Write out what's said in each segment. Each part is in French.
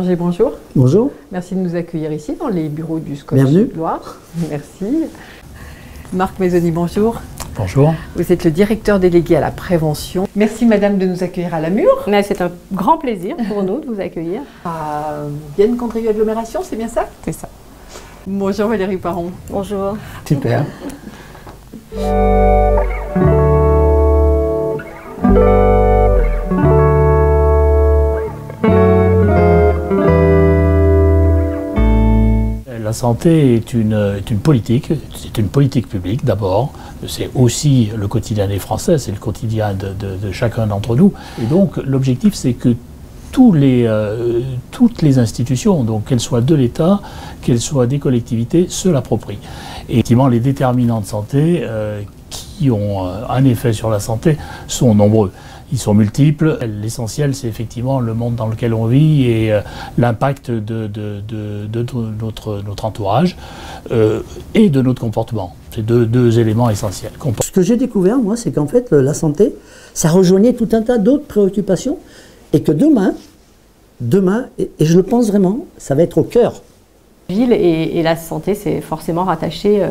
Berger, bonjour. Bonjour. Merci de nous accueillir ici dans les bureaux du SCOT Bienvenue. Loire. Merci. Marc Maisoni, bonjour. Bonjour. Vous êtes le directeur délégué à la prévention. Merci madame de nous accueillir à la Mure. C'est un grand plaisir pour nous de vous accueillir. À Vienne Condrieu Agglomération, c'est bien ça? C'est ça. Bonjour Valérie Parron. Bonjour. Super. La santé est une politique, c'est une politique publique d'abord, c'est aussi le quotidien des Français, c'est le quotidien de chacun d'entre nous. Et donc l'objectif c'est que toutes les institutions, donc qu'elles soient de l'État, qu'elles soient des collectivités, se l'approprient. Et effectivement les déterminants de santé qui ont un effet sur la santé sont nombreux. Ils sont multiples. L'essentiel, c'est effectivement le monde dans lequel on vit et l'impact de notre entourage et de notre comportement. C'est deux éléments essentiels. Ce que j'ai découvert, moi, c'est qu'en fait, la santé, ça rejoignait tout un tas d'autres préoccupations et que demain, et je le pense vraiment, ça va être au cœur. Ville et la santé, c'est forcément rattaché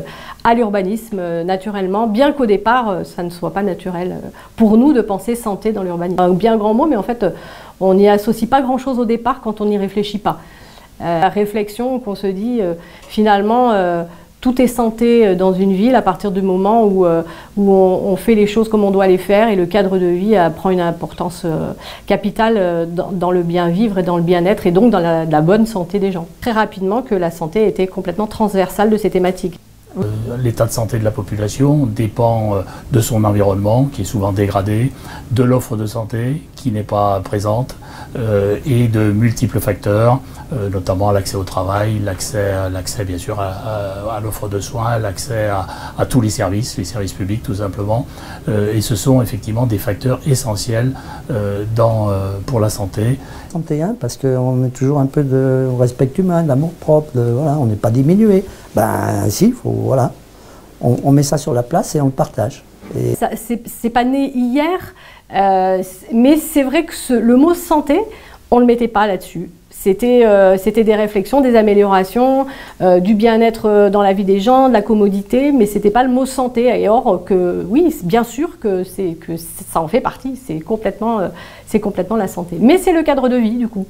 à l'urbanisme naturellement, bien qu'au départ, ça ne soit pas naturel pour nous de penser santé dans l'urbanisme. Un bien grand mot, mais en fait, on n'y associe pas grand-chose au départ quand on n'y réfléchit pas. La réflexion qu'on se dit, finalement, tout est santé dans une ville à partir du moment où on fait les choses comme on doit les faire et le cadre de vie prend une importance capitale dans le bien vivre et dans le bien-être et donc dans la bonne santé des gens. Très rapidement que la santé était complètement transversale de ces thématiques. L'état de santé de la population dépend de son environnement qui est souvent dégradé, de l'offre de santé qui n'est pas présente et de multiples facteurs, notamment l'accès au travail, l'accès bien sûr à l'offre de soins, l'accès à tous les services publics tout simplement. Et ce sont effectivement des facteurs essentiels pour la santé. Santé, hein, parce qu'on met toujours un peu de respect humain, d'amour propre, voilà, on n'est pas diminué. Ben si, voilà, on met ça sur la place et on le partage. C'est pas né hier, mais c'est vrai que le mot santé, on ne le mettait pas là-dessus. C'était des réflexions, des améliorations, du bien-être dans la vie des gens, de la commodité, mais c'était pas le mot santé. Et or, oui, bien sûr que ça en fait partie, c'est complètement la santé. Mais c'est le cadre de vie, du coup.